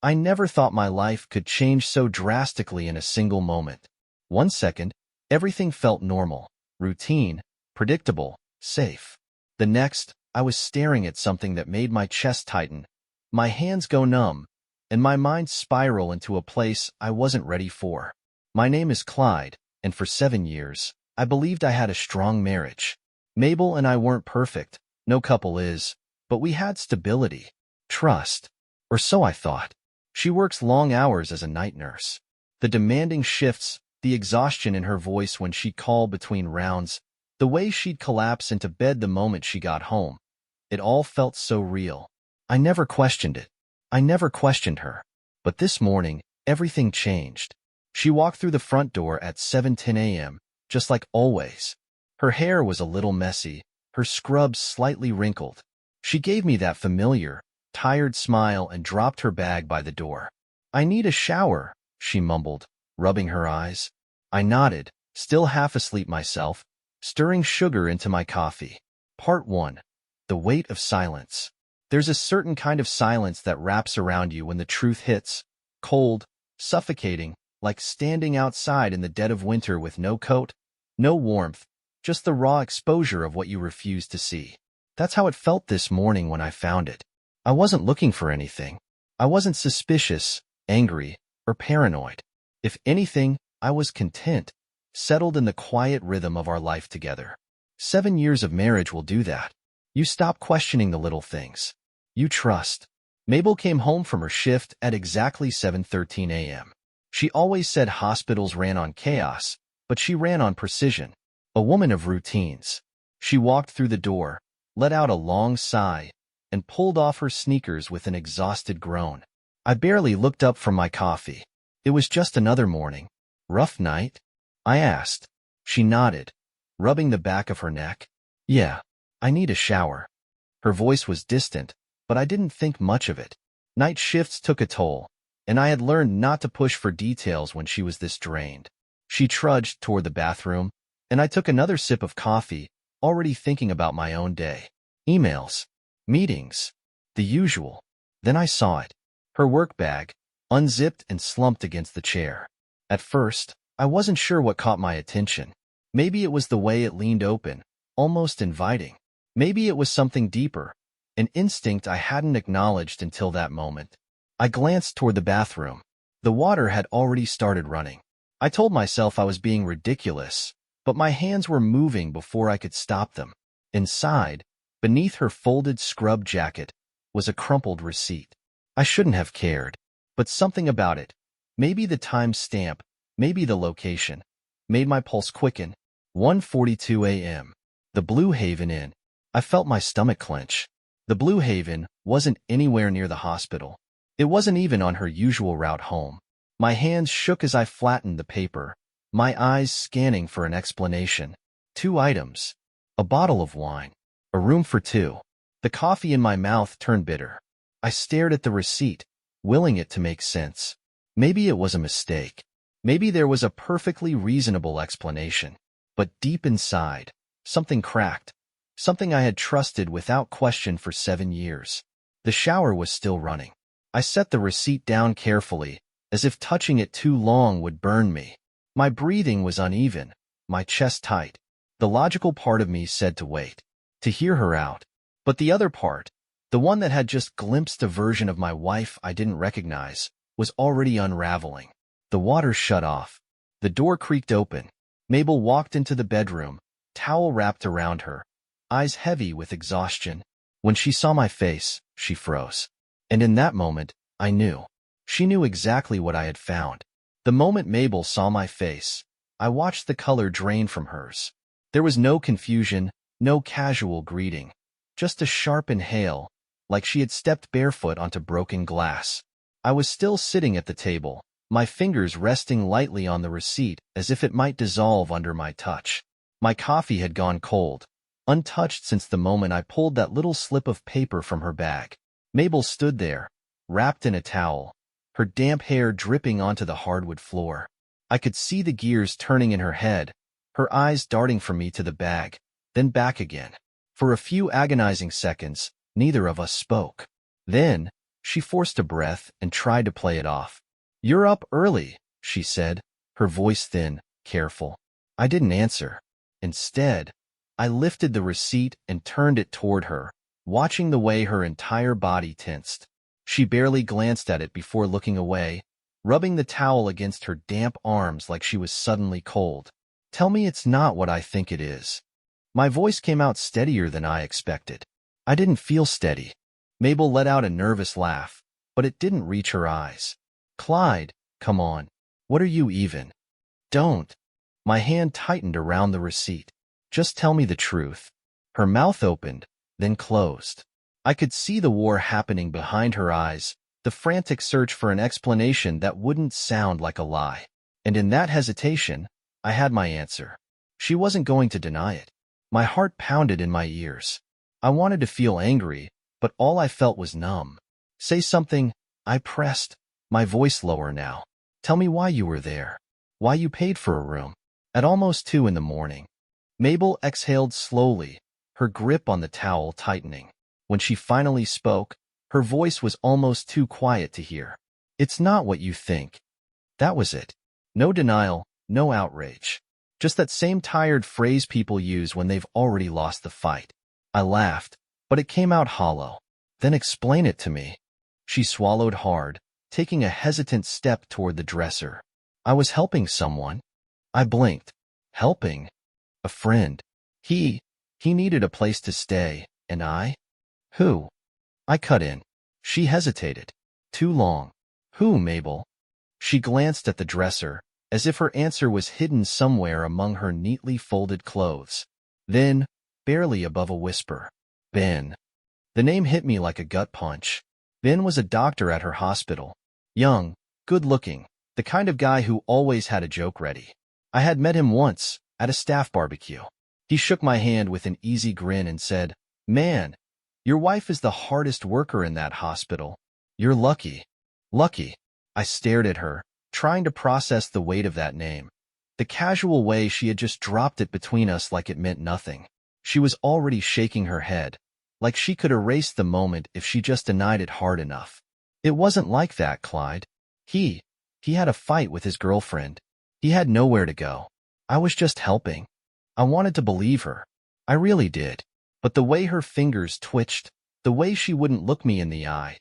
I never thought my life could change so drastically in a single moment. 1 second, everything felt normal, routine, predictable, safe. The next, I was staring at something that made my chest tighten, my hands go numb, and my mind spiral into a place I wasn't ready for. My name is Clyde, and for 7 years, I believed I had a strong marriage. Mabel and I weren't perfect, no couple is, but we had stability, trust, or so I thought. She works long hours as a night nurse. The demanding shifts, the exhaustion in her voice when she'd call between rounds, the way she'd collapse into bed the moment she got home. It all felt so real. I never questioned it. I never questioned her. But this morning, everything changed. She walked through the front door at 7:10 a.m., just like always. Her hair was a little messy, her scrubs slightly wrinkled. She gave me that familiar, tired smile and dropped her bag by the door. "I need a shower," she mumbled, rubbing her eyes. I nodded, still half asleep myself, stirring sugar into my coffee. Part 1. The weight of silence. There's a certain kind of silence that wraps around you when the truth hits, cold, suffocating, like standing outside in the dead of winter with no coat, no warmth, just the raw exposure of what you refuse to see. That's how it felt this morning when I found it. I wasn't looking for anything. I wasn't suspicious, angry, or paranoid. If anything, I was content, settled in the quiet rhythm of our life together. 7 years of marriage will do that. You stop questioning the little things. You trust. Mabel came home from her shift at exactly 7:13 a.m. She always said hospitals ran on chaos, but she ran on precision. A woman of routines. She walked through the door, let out a long sigh, and pulled off her sneakers with an exhausted groan. I barely looked up from my coffee. It was just another morning. Rough night? I asked. She nodded, rubbing the back of her neck. Yeah, I need a shower. Her voice was distant, but I didn't think much of it. Night shifts took a toll, and I had learned not to push for details when she was this drained. She trudged toward the bathroom, and I took another sip of coffee, already thinking about my own day. Emails, meetings, the usual. Then I saw it. Her work bag, unzipped and slumped against the chair. At first, I wasn't sure what caught my attention. Maybe it was the way it leaned open, almost inviting. Maybe it was something deeper, an instinct I hadn't acknowledged until that moment. I glanced toward the bathroom. The water had already started running. I told myself I was being ridiculous, but my hands were moving before I could stop them. Inside, beneath her folded scrub jacket, was a crumpled receipt. I shouldn't have cared, but something about it, maybe the time stamp, maybe the location, made my pulse quicken. 1:42 a.m. The Blue Haven Inn. I felt my stomach clench. The Blue Haven wasn't anywhere near the hospital. It wasn't even on her usual route home. My hands shook as I flattened the paper, my eyes scanning for an explanation. 2 items. A bottle of wine. A room for 2. The coffee in my mouth turned bitter. I stared at the receipt, willing it to make sense. Maybe it was a mistake. Maybe there was a perfectly reasonable explanation. But deep inside, something cracked. Something I had trusted without question for 7 years. The shower was still running. I set the receipt down carefully, as if touching it too long would burn me. My breathing was uneven, my chest tight. The logical part of me said to wait, to hear her out. But the other part, the one that had just glimpsed a version of my wife I didn't recognize, was already unraveling. The water shut off. The door creaked open. Mabel walked into the bedroom, towel wrapped around her, eyes heavy with exhaustion. When she saw my face, she froze. And in that moment, I knew. She knew exactly what I had found. The moment Mabel saw my face, I watched the color drain from hers. There was no confusion, no casual greeting, just a sharp inhale, like she had stepped barefoot onto broken glass. I was still sitting at the table, my fingers resting lightly on the receipt as if it might dissolve under my touch. My coffee had gone cold, untouched since the moment I pulled that little slip of paper from her bag. Mabel stood there, wrapped in a towel, her damp hair dripping onto the hardwood floor. I could see the gears turning in her head, her eyes darting from me to the bag, then back again. For a few agonizing seconds, neither of us spoke. Then, She forced a breath and tried to play it off. "You're up early," she said, her voice thin, careful. I didn't answer. Instead, I lifted the receipt and turned it toward her, watching the way her entire body tensed. She barely glanced at it before looking away, rubbing the towel against her damp arms like she was suddenly cold. "Tell me it's not what I think it is." My voice came out steadier than I expected. I didn't feel steady. Mabel let out a nervous laugh, but it didn't reach her eyes. "Clyde, come on. What are you even?" "Don't." My hand tightened around the receipt. "Just tell me the truth." Her mouth opened, then closed. I could see the war happening behind her eyes, the frantic search for an explanation that wouldn't sound like a lie. And in that hesitation, I had my answer. She wasn't going to deny it. My heart pounded in my ears. I wanted to feel angry, but all I felt was numb. "Say something," I pressed, my voice lower now. "Tell me why you were there. Why you paid for a room." At almost 2 in the morning, Mabel exhaled slowly, her grip on the towel tightening. When she finally spoke, her voice was almost too quiet to hear. "It's not what you think." That was it. No denial, no outrage. Just that same tired phrase people use when they've already lost the fight. I laughed, but it came out hollow. "Then explain it to me." She swallowed hard, taking a hesitant step toward the dresser. "I was helping someone." I blinked. "Helping?" "A friend. He needed a place to stay, and I?" "Who?" I cut in. She hesitated. Too long. "Who, Mabel?" She glanced at the dresser, as if her answer was hidden somewhere among her neatly folded clothes. Then, barely above a whisper, "Ben." The name hit me like a gut punch. Ben was a doctor at her hospital. Young, good-looking, the kind of guy who always had a joke ready. I had met him once, at a staff barbecue. He shook my hand with an easy grin and said, "Man, your wife is the hardest worker in that hospital. You're lucky." Lucky. I stared at her, trying to process the weight of that name. The casual way she had just dropped it between us like it meant nothing. She was already shaking her head, like she could erase the moment if she just denied it hard enough. "It wasn't like that, Clyde. He had a fight with his girlfriend. He had nowhere to go. I was just helping." I wanted to believe her. I really did. But the way her fingers twitched, the way she wouldn't look me in the eye,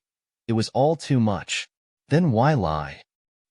it was all too much. Then why lie?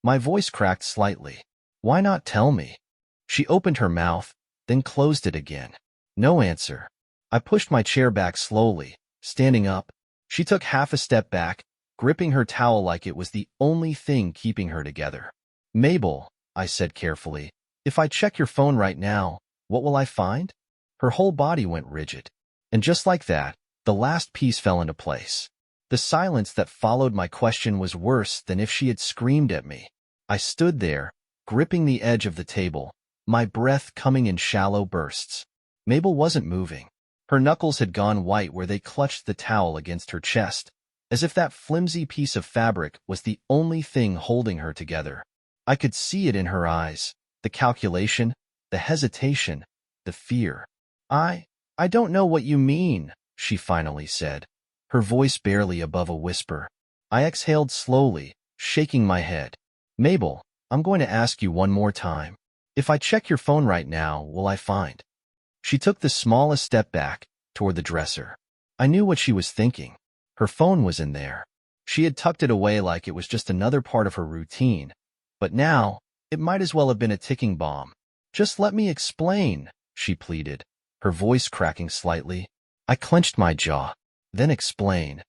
My voice cracked slightly. "Why not tell me?" She opened her mouth, then closed it again. No answer. I pushed my chair back slowly, standing up. She took half a step back, gripping her towel like it was the only thing keeping her together. "Mabel," I said carefully, "if I check your phone right now, what will I find?" Her whole body went rigid. And just like that, the last piece fell into place. The silence that followed my question was worse than if she had screamed at me. I stood there, gripping the edge of the table, my breath coming in shallow bursts. Mabel wasn't moving. Her knuckles had gone white where they clutched the towel against her chest, as if that flimsy piece of fabric was the only thing holding her together. I could see it in her eyes, the calculation, the hesitation, the fear. I don't know what you mean," she finally said, her voice barely above a whisper. I exhaled slowly, shaking my head. "Mabel, I'm going to ask you one more time. If I check your phone right now, will I find?" She took the smallest step back, toward the dresser. I knew what she was thinking. Her phone was in there. She had tucked it away like it was just another part of her routine. But now, it might as well have been a ticking bomb. "Just let me explain," she pleaded, her voice cracking slightly. I clenched my jaw. "Then explain."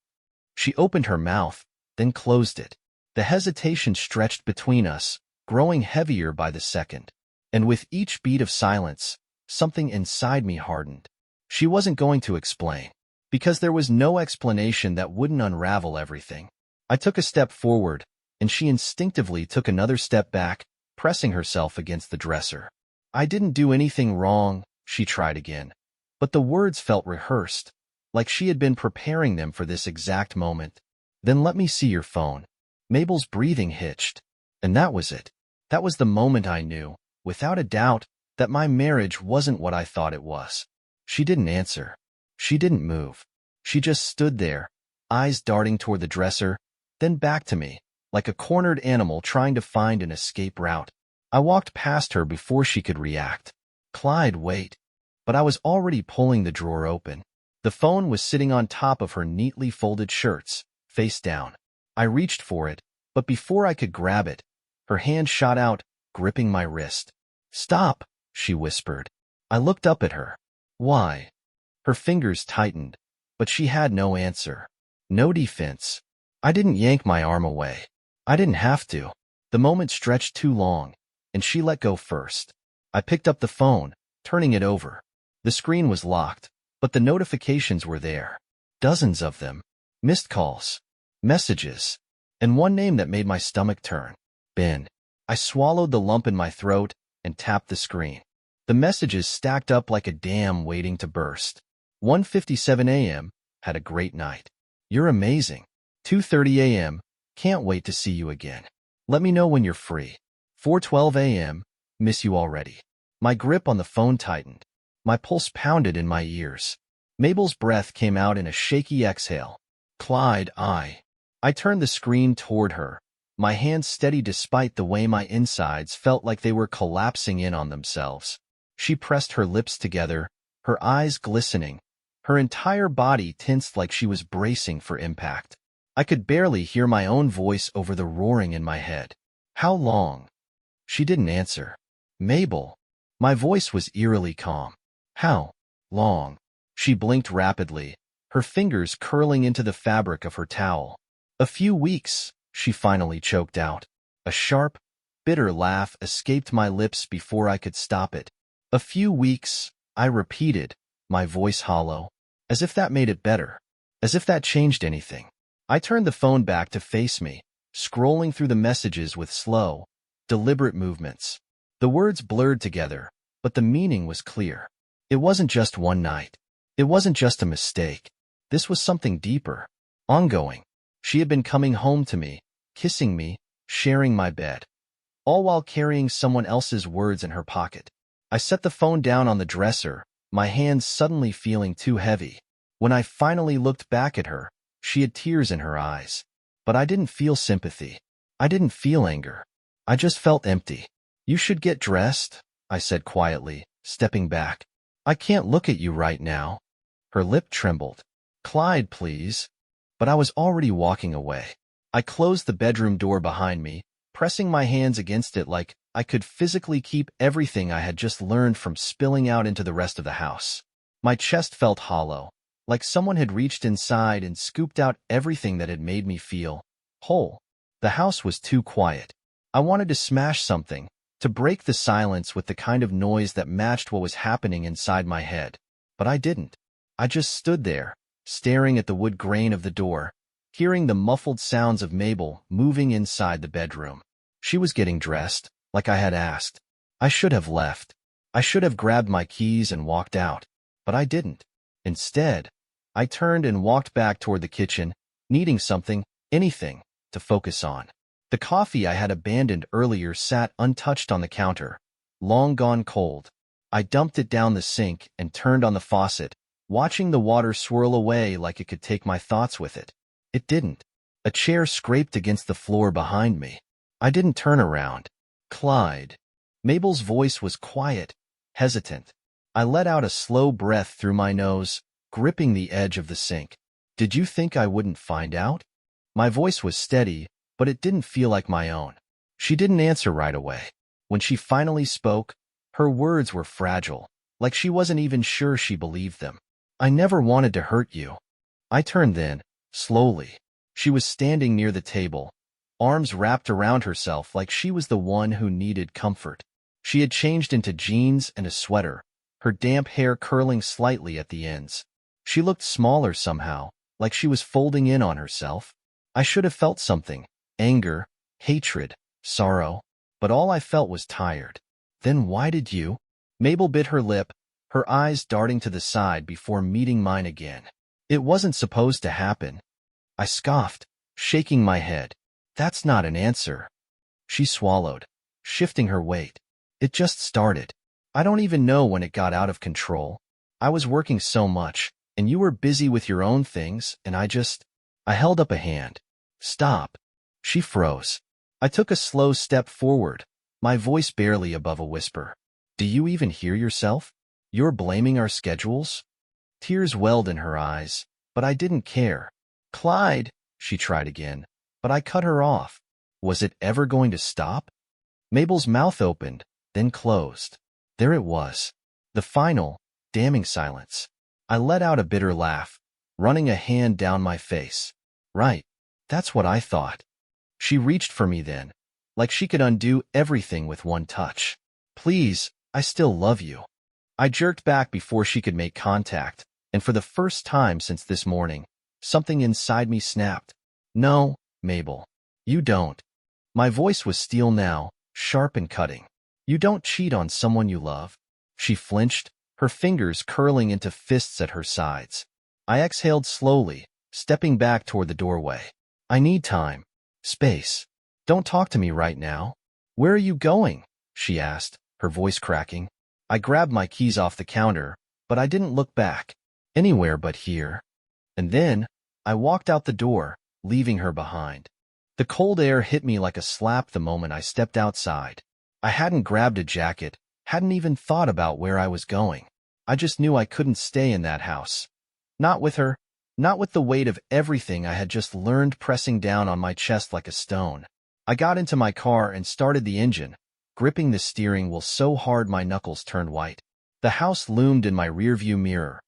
She opened her mouth, then closed it. The hesitation stretched between us, growing heavier by the second. And with each beat of silence, something inside me hardened. She wasn't going to explain, because there was no explanation that wouldn't unravel everything. I took a step forward, and she instinctively took another step back, pressing herself against the dresser. "I didn't do anything wrong," she tried again, but the words felt rehearsed, like she had been preparing them for this exact moment. "Then let me see your phone." Mabel's breathing hitched, and that was it. That was the moment I knew, without a doubt, that my marriage wasn't what I thought it was. She didn't answer. She didn't move. She just stood there, eyes darting toward the dresser, then back to me, like a cornered animal trying to find an escape route. I walked past her before she could react. Clyde, wait. But I was already pulling the drawer open. The phone was sitting on top of her neatly folded shirts, face down. I reached for it, but before I could grab it, her hand shot out, gripping my wrist. Stop, she whispered. I looked up at her. Why? Her fingers tightened, but she had no answer. No defense. I didn't yank my arm away. I didn't have to. The moment stretched too long, and she let go first. I picked up the phone, turning it over. The screen was locked, but the notifications were there. Dozens of them. Missed calls. Messages. And one name that made my stomach turn. Ben. I swallowed the lump in my throat and tapped the screen. The messages stacked up like a dam waiting to burst. 1:57 a.m. Had a great night. You're amazing. 2:30 a.m. Can't wait to see you again. Let me know when you're free. 4:12 a.m. Miss you already. My grip on the phone tightened. My pulse pounded in my ears. Mabel's breath came out in a shaky exhale. Clyde, I turned the screen toward her, my hands steady despite the way my insides felt like they were collapsing in on themselves. She pressed her lips together, her eyes glistening, her entire body tensed like she was bracing for impact. I could barely hear my own voice over the roaring in my head. How long? She didn't answer. Mabel. My voice was eerily calm. How long? She blinked rapidly, her fingers curling into the fabric of her towel. A few weeks, she finally choked out. A sharp, bitter laugh escaped my lips before I could stop it. A few weeks, I repeated, my voice hollow. As if that made it better. As if that changed anything. I turned the phone back to face me, scrolling through the messages with slow, deliberate movements. The words blurred together, but the meaning was clear. It wasn't just one night. It wasn't just a mistake. This was something deeper, ongoing. She had been coming home to me, kissing me, sharing my bed, all while carrying someone else's words in her pocket. I set the phone down on the dresser, my hands suddenly feeling too heavy. When I finally looked back at her, she had tears in her eyes. But I didn't feel sympathy. I didn't feel anger. I just felt empty. You should get dressed, I said quietly, stepping back. I can't look at you right now. Her lip trembled. Clyde, please. But I was already walking away. I closed the bedroom door behind me, pressing my hands against it like I could physically keep everything I had just learned from spilling out into the rest of the house. My chest felt hollow, like someone had reached inside and scooped out everything that had made me feel whole. The house was too quiet. I wanted to smash something, to break the silence with the kind of noise that matched what was happening inside my head. But I didn't. I just stood there, staring at the wood grain of the door, hearing the muffled sounds of Mabel moving inside the bedroom. She was getting dressed, like I had asked. I should have left. I should have grabbed my keys and walked out. But I didn't. Instead, I turned and walked back toward the kitchen, needing something, anything, to focus on. The coffee I had abandoned earlier sat untouched on the counter, long gone cold. I dumped it down the sink and turned on the faucet, watching the water swirl away like it could take my thoughts with it. It didn't. A chair scraped against the floor behind me. I didn't turn around. Clyde. Mabel's voice was quiet, hesitant. I let out a slow breath through my nose, gripping the edge of the sink. Did you think I wouldn't find out? My voice was steady, but it didn't feel like my own. She didn't answer right away. When she finally spoke, her words were fragile, like she wasn't even sure she believed them. I never wanted to hurt you. I turned then, slowly. She was standing near the table, arms wrapped around herself like she was the one who needed comfort. She had changed into jeans and a sweater, her damp hair curling slightly at the ends. She looked smaller somehow, like she was folding in on herself. I should have felt something, anger, hatred, sorrow, but all I felt was tired. Then why did you? Mabel bit her lip, her eyes darting to the side before meeting mine again. It wasn't supposed to happen. I scoffed, shaking my head. That's not an answer. She swallowed, shifting her weight. It just started. I don't even know when it got out of control. I was working so much, and you were busy with your own things, and I held up a hand. Stop. She froze. I took a slow step forward, my voice barely above a whisper. Do you even hear yourself? You're blaming our schedules? Tears welled in her eyes, but I didn't care. Clyde, she tried again, but I cut her off. Was it ever going to stop? Mabel's mouth opened, then closed. There it was. The final, damning silence. I let out a bitter laugh, running a hand down my face. Right. That's what I thought. She reached for me then, like she could undo everything with one touch. Please, I still love you. I jerked back before she could make contact, and for the first time since this morning, something inside me snapped. No, Mabel. You don't. My voice was steel now, sharp and cutting. You don't cheat on someone you love. She flinched, her fingers curling into fists at her sides. I exhaled slowly, stepping back toward the doorway. I need time. Space. Don't talk to me right now. Where are you going? She asked, her voice cracking. I grabbed my keys off the counter, but I didn't look back. Anywhere but here. And then, I walked out the door, leaving her behind. The cold air hit me like a slap the moment I stepped outside. I hadn't grabbed a jacket, hadn't even thought about where I was going. I just knew I couldn't stay in that house. Not with her, not with the weight of everything I had just learned pressing down on my chest like a stone. I got into my car and started the engine, gripping the steering wheel so hard my knuckles turned white. The house loomed in my rearview mirror,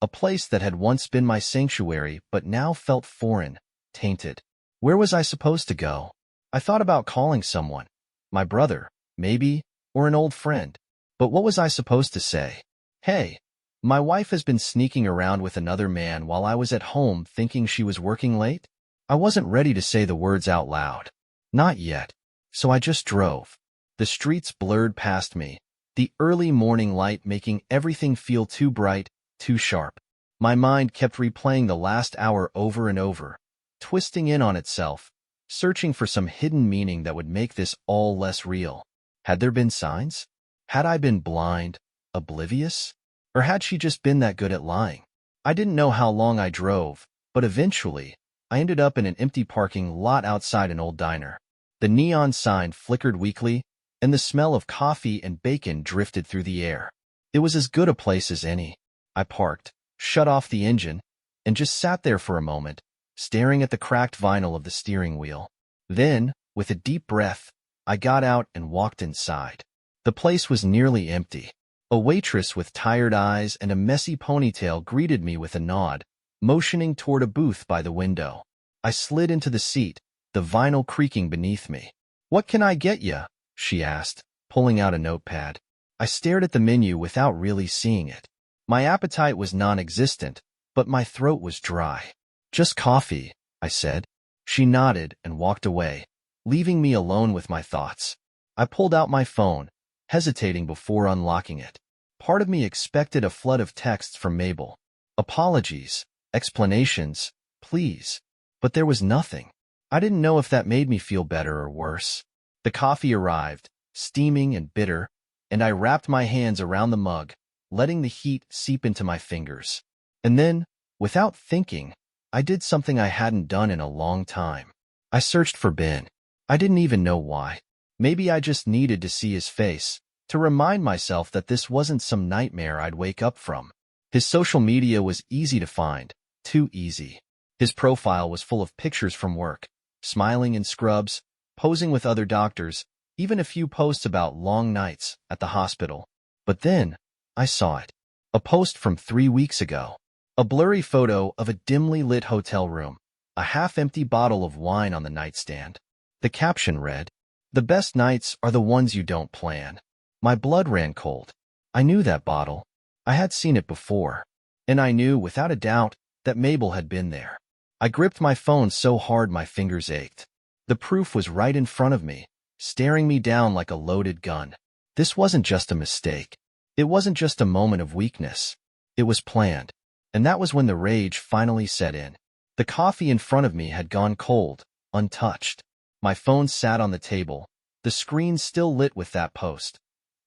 a place that had once been my sanctuary but now felt foreign, tainted. Where was I supposed to go? I thought about calling someone. My brother, maybe, or an old friend. But what was I supposed to say? Hey, my wife has been sneaking around with another man while I was at home thinking she was working late? I wasn't ready to say the words out loud. Not yet. So I just drove. The streets blurred past me, the early morning light making everything feel too bright, too sharp. My mind kept replaying the last hour over and over, twisting in on itself, searching for some hidden meaning that would make this all less real. Had there been signs? Had I been blind, oblivious? Or had she just been that good at lying? I didn't know how long I drove, but eventually, I ended up in an empty parking lot outside an old diner. The neon sign flickered weakly, and the smell of coffee and bacon drifted through the air. It was as good a place as any. I parked, shut off the engine, and just sat there for a moment, staring at the cracked vinyl of the steering wheel. Then, with a deep breath, I got out and walked inside. The place was nearly empty. A waitress with tired eyes and a messy ponytail greeted me with a nod, motioning toward a booth by the window. I slid into the seat, the vinyl creaking beneath me. "What can I get ya?" she asked, pulling out a notepad. I stared at the menu without really seeing it. My appetite was non-existent, but my throat was dry. "Just coffee," I said. She nodded and walked away, leaving me alone with my thoughts. I pulled out my phone, hesitating before unlocking it. Part of me expected a flood of texts from Mabel. Apologies, explanations, please. But there was nothing. I didn't know if that made me feel better or worse. The coffee arrived, steaming and bitter, and I wrapped my hands around the mug, letting the heat seep into my fingers. And then, without thinking, I did something I hadn't done in a long time. I searched for Ben. I didn't even know why. Maybe I just needed to see his face, to remind myself that this wasn't some nightmare I'd wake up from. His social media was easy to find, too easy. His profile was full of pictures from work, smiling in scrubs, posing with other doctors, even a few posts about long nights at the hospital. But then, I saw it. A post from 3 weeks ago. A blurry photo of a dimly lit hotel room, a half-empty bottle of wine on the nightstand. The caption read, "The best nights are the ones you don't plan." My blood ran cold. I knew that bottle. I had seen it before. And I knew, without a doubt, that Mabel had been there. I gripped my phone so hard my fingers ached. The proof was right in front of me, staring me down like a loaded gun. This wasn't just a mistake. It wasn't just a moment of weakness. It was planned. And that was when the rage finally set in. The coffee in front of me had gone cold, untouched. My phone sat on the table, the screen still lit with that post.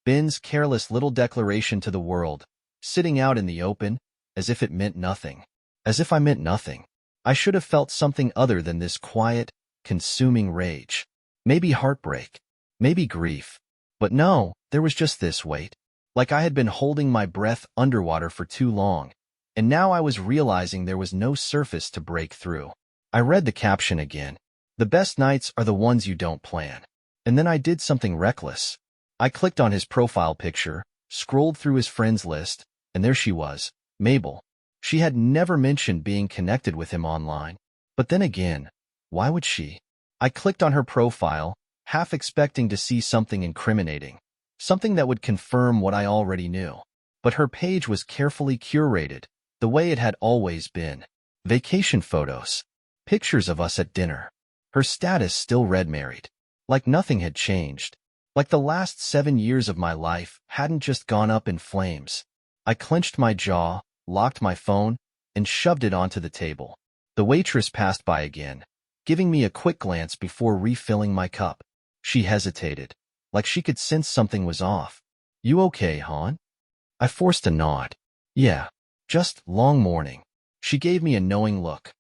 Ben's careless little declaration to the world, sitting out in the open, as if it meant nothing. As if I meant nothing. I should have felt something other than this quiet, consuming rage. Maybe heartbreak. Maybe grief. But no, there was just this weight. Like I had been holding my breath underwater for too long, and now I was realizing there was no surface to break through. I read the caption again. The best nights are the ones you don't plan. And then I did something reckless. I clicked on his profile picture, scrolled through his friends list, and there she was, Mabel. She had never mentioned being connected with him online. But then again, why would she? I clicked on her profile, half expecting to see something incriminating, something that would confirm what I already knew. But her page was carefully curated, the way it had always been. Vacation photos. Pictures of us at dinner. Her status still read married. Like nothing had changed. Like the last 7 years of my life hadn't just gone up in flames. I clenched my jaw, locked my phone, and shoved it onto the table. The waitress passed by again, giving me a quick glance before refilling my cup. She hesitated, like she could sense something was off. You okay, hon? I forced a nod. Yeah, just long morning. She gave me a knowing look.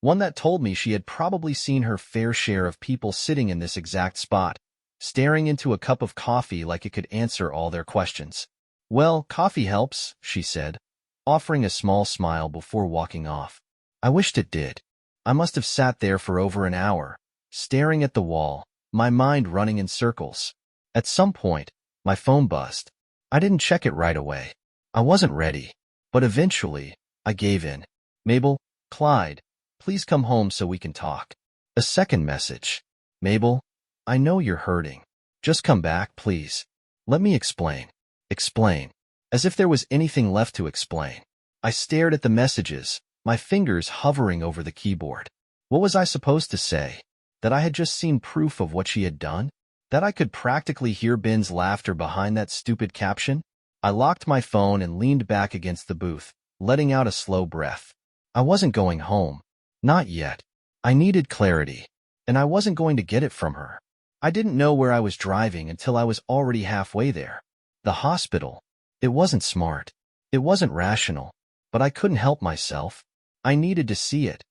One that told me she had probably seen her fair share of people sitting in this exact spot, staring into a cup of coffee like it could answer all their questions. Well, coffee helps, she said, offering a small smile before walking off. I wished it did. I must have sat there for over an hour, staring at the wall, my mind running in circles. At some point, my phone buzzed. I didn't check it right away. I wasn't ready. But eventually, I gave in. Mabel, Clyde, please come home so we can talk. A second message. Mabel, I know you're hurting. Just come back, please. Let me explain. Explain. As if there was anything left to explain. I stared at the messages, my fingers hovering over the keyboard. What was I supposed to say? That I had just seen proof of what she had done? That I could practically hear Ben's laughter behind that stupid caption? I locked my phone and leaned back against the booth, letting out a slow breath. I wasn't going home. Not yet. I needed clarity, and I wasn't going to get it from her. I didn't know where I was driving until I was already halfway there. The hospital. It wasn't smart. It wasn't rational, but I couldn't help myself. I needed to see it.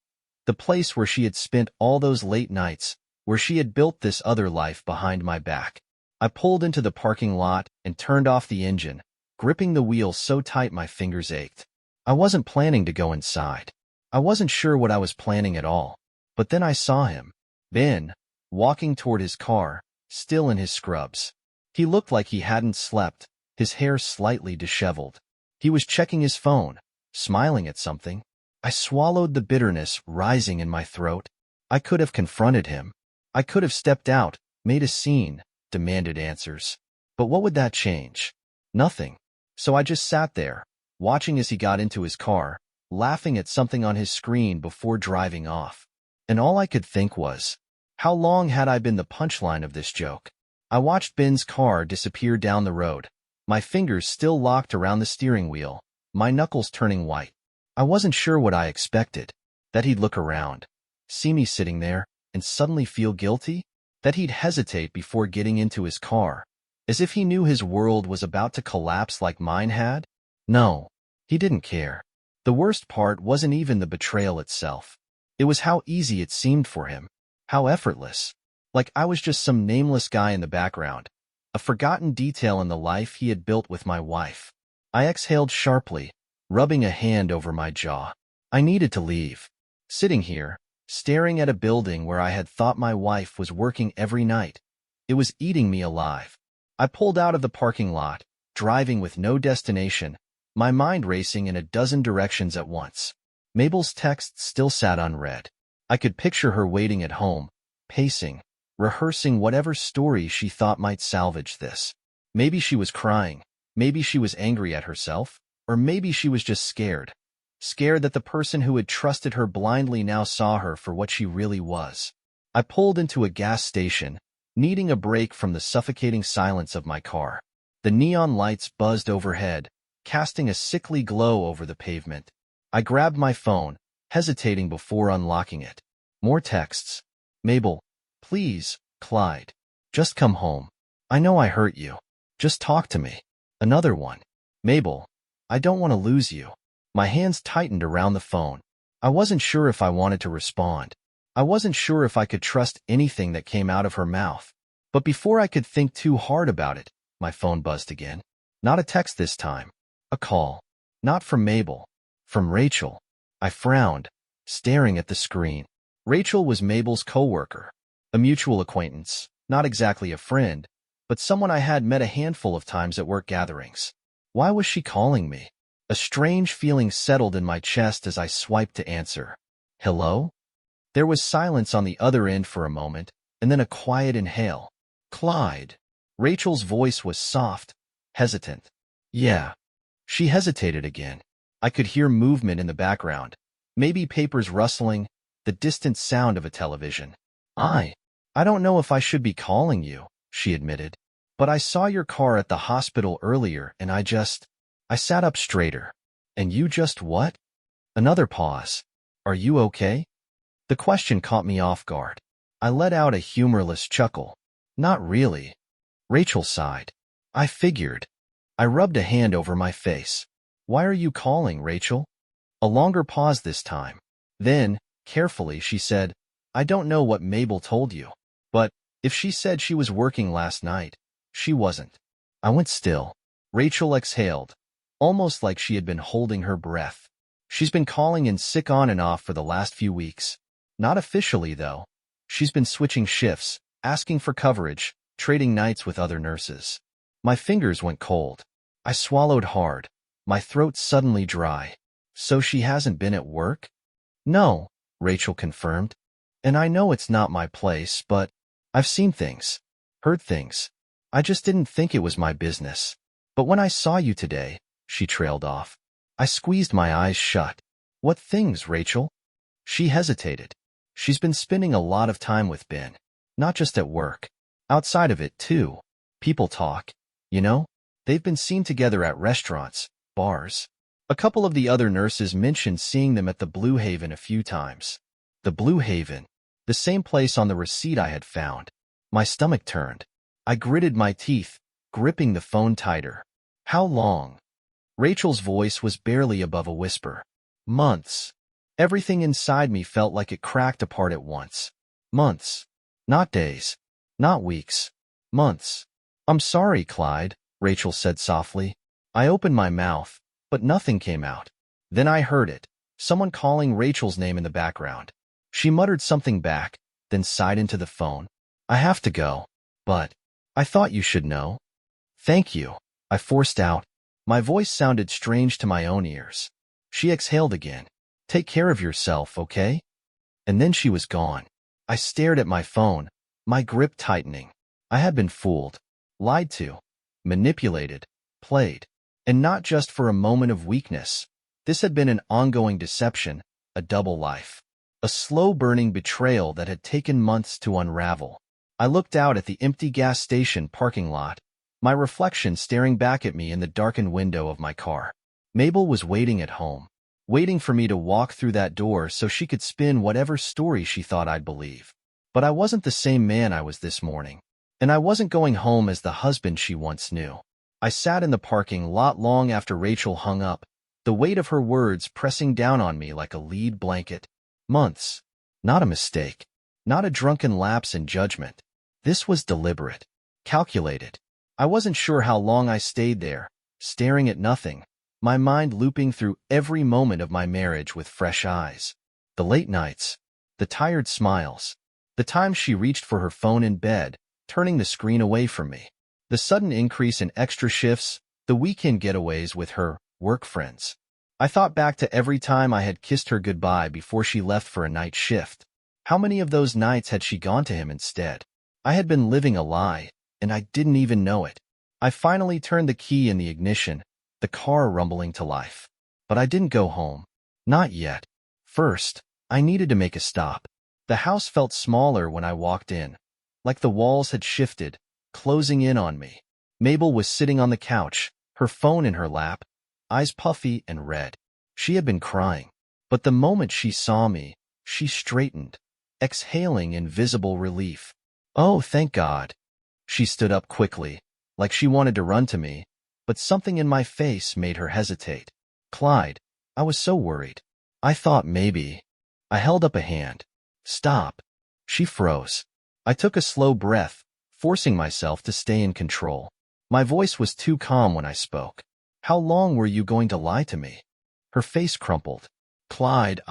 The place where she had spent all those late nights, where she had built this other life behind my back. I pulled into the parking lot and turned off the engine, gripping the wheel so tight my fingers ached. I wasn't planning to go inside. I wasn't sure what I was planning at all. But then I saw him, Ben, walking toward his car, still in his scrubs. He looked like he hadn't slept, his hair slightly disheveled. He was checking his phone, smiling at something. I swallowed the bitterness rising in my throat. I could have confronted him. I could have stepped out, made a scene, demanded answers. But what would that change? Nothing. So I just sat there, watching as he got into his car, laughing at something on his screen before driving off. And all I could think was, how long had I been the punchline of this joke? I watched Ben's car disappear down the road, my fingers still locked around the steering wheel, my knuckles turning white. I wasn't sure what I expected. That he'd look around, see me sitting there, and suddenly feel guilty? That he'd hesitate before getting into his car, as if he knew his world was about to collapse like mine had? No, he didn't care. The worst part wasn't even the betrayal itself. It was how easy it seemed for him, how effortless. Like I was just some nameless guy in the background, a forgotten detail in the life he had built with my wife. I exhaled sharply, rubbing a hand over my jaw. I needed to leave. Sitting here, staring at a building where I had thought my wife was working every night, it was eating me alive. I pulled out of the parking lot, driving with no destination, my mind racing in a dozen directions at once. Mabel's text still sat unread. I could picture her waiting at home, pacing, rehearsing whatever story she thought might salvage this. Maybe she was crying, maybe she was angry at herself, or maybe she was just scared. Scared that the person who had trusted her blindly now saw her for what she really was. I pulled into a gas station, needing a break from the suffocating silence of my car. The neon lights buzzed overhead, casting a sickly glow over the pavement. I grabbed my phone, hesitating before unlocking it. More texts. Mabel, please, Clyde. Just come home. I know I hurt you. Just talk to me. Another one. Mabel, I don't want to lose you. My hands tightened around the phone. I wasn't sure if I wanted to respond. I wasn't sure if I could trust anything that came out of her mouth. But before I could think too hard about it, my phone buzzed again. Not a text this time. A call. Not from Mabel. From Rachel. I frowned, staring at the screen. Rachel was Mabel's coworker, a mutual acquaintance, not exactly a friend, but someone I had met a handful of times at work gatherings. Why was she calling me? A strange feeling settled in my chest as I swiped to answer. Hello? There was silence on the other end for a moment, and then a quiet inhale. Clyde. Rachel's voice was soft, hesitant. Yeah. She hesitated again. I could hear movement in the background, maybe papers rustling, the distant sound of a television. I don't know if I should be calling you, she admitted, but I saw your car at the hospital earlier and I sat up straighter. And you just what? Another pause. Are you okay? The question caught me off guard. I let out a humorless chuckle. Not really. Rachel sighed. I figured. I rubbed a hand over my face. Why are you calling, Rachel? A longer pause this time. Then, carefully, she said, I don't know what Mabel told you, but if she said she was working last night, she wasn't. I went still. Rachel exhaled, almost like she had been holding her breath. She's been calling in sick on and off for the last few weeks. Not officially, though. She's been switching shifts, asking for coverage, trading nights with other nurses. My fingers went cold. I swallowed hard, my throat suddenly dry. So she hasn't been at work? No, Rachel confirmed. And I know it's not my place, but I've seen things, heard things. I just didn't think it was my business. But when I saw you today, she trailed off. I squeezed my eyes shut. What things, Rachel? She hesitated. She's been spending a lot of time with Ben, not just at work. Outside of it, too. People talk. You know, they've been seen together at restaurants, bars. A couple of the other nurses mentioned seeing them at the Blue Haven a few times. The Blue Haven, the same place on the receipt I had found. My stomach turned. I gritted my teeth, gripping the phone tighter. How long? Rachel's voice was barely above a whisper. Months. Everything inside me felt like it cracked apart at once. Months. Not days. Not weeks. Months. I'm sorry, Clyde, Rachel said softly. I opened my mouth, but nothing came out. Then I heard it, someone calling Rachel's name in the background. She muttered something back, then sighed into the phone. I have to go, but I thought you should know. Thank you, I forced out. My voice sounded strange to my own ears. She exhaled again. Take care of yourself, okay? And then she was gone. I stared at my phone, my grip tightening. I had been fooled, lied to, manipulated, played. And not just for a moment of weakness. This had been an ongoing deception, a double life. A slow-burning betrayal that had taken months to unravel. I looked out at the empty gas station parking lot, my reflection staring back at me in the darkened window of my car. Mabel was waiting at home, waiting for me to walk through that door so she could spin whatever story she thought I'd believe. But I wasn't the same man I was this morning, and I wasn't going home as the husband she once knew. I sat in the parking lot long after Rachel hung up, the weight of her words pressing down on me like a lead blanket. Months. Not a mistake. Not a drunken lapse in judgment. This was deliberate. Calculated. I wasn't sure how long I stayed there, staring at nothing, my mind looping through every moment of my marriage with fresh eyes. The late nights. The tired smiles. The times she reached for her phone in bed, turning the screen away from me. The sudden increase in extra shifts, the weekend getaways with her work friends. I thought back to every time I had kissed her goodbye before she left for a night shift. How many of those nights had she gone to him instead? I had been living a lie, and I didn't even know it. I finally turned the key in the ignition, the car rumbling to life. But I didn't go home. Not yet. First, I needed to make a stop. The house felt smaller when I walked in, like the walls had shifted, closing in on me. Mabel was sitting on the couch, her phone in her lap, eyes puffy and red. She had been crying. But the moment she saw me, she straightened, exhaling in visible relief. Oh, thank God. She stood up quickly, like she wanted to run to me, but something in my face made her hesitate. Clyde, I was so worried. I thought maybe. I held up a hand. Stop. She froze. I took a slow breath, forcing myself to stay in control. My voice was too calm when I spoke. How long were you going to lie to me? Her face crumpled. Clyde,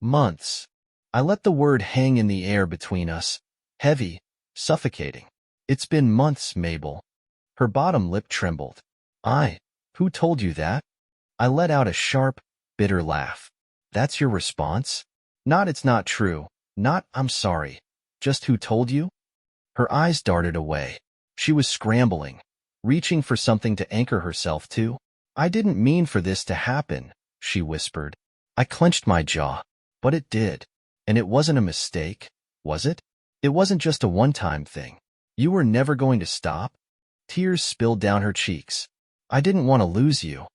months. I let the word hang in the air between us, heavy, suffocating. It's been months, Mabel. Her bottom lip trembled. Who told you that? I let out a sharp, bitter laugh. That's your response? Not it's not true. Not I'm sorry. Just who told you? Her eyes darted away. She was scrambling, reaching for something to anchor herself to. I didn't mean for this to happen, she whispered. I clenched my jaw. But it did. And it wasn't a mistake, was it? It wasn't just a one-time thing. You were never going to stop? Tears spilled down her cheeks. I didn't want to lose you.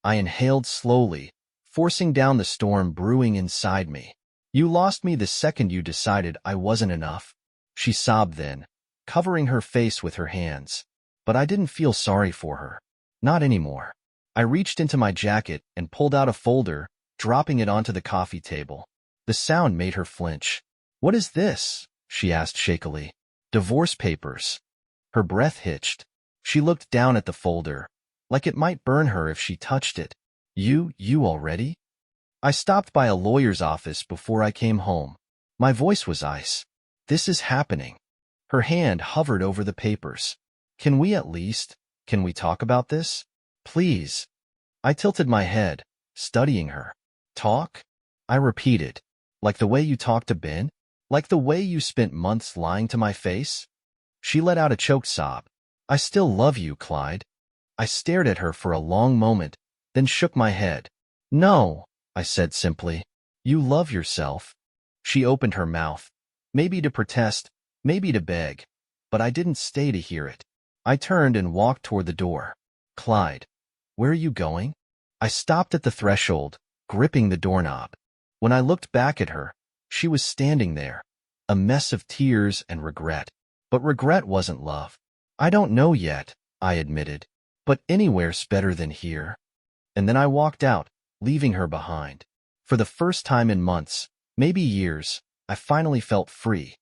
I inhaled slowly, forcing down the storm brewing inside me. You lost me the second you decided I wasn't enough. She sobbed then, covering her face with her hands. But I didn't feel sorry for her. Not anymore. I reached into my jacket and pulled out a folder, dropping it onto the coffee table. The sound made her flinch. What is this? She asked shakily. Divorce papers. Her breath hitched. She looked down at the folder, like it might burn her if she touched it. You already? I stopped by a lawyer's office before I came home. My voice was ice. This is happening. Her hand hovered over the papers. Can we talk about this? Please. I tilted my head, studying her. Talk? I repeated. Like the way you talked to Ben? Like the way you spent months lying to my face? She let out a choked sob. I still love you, Clyde. I stared at her for a long moment, then shook my head. No, I said simply. You love yourself. She opened her mouth, maybe to protest, maybe to beg, but I didn't stay to hear it. I turned and walked toward the door. Clyde, where are you going? I stopped at the threshold, gripping the doorknob. When I looked back at her, she was standing there, a mess of tears and regret. But regret wasn't love. I don't know yet, I admitted, but anywhere's better than here. And then I walked out, leaving her behind. For the first time in months, maybe years, I finally felt free.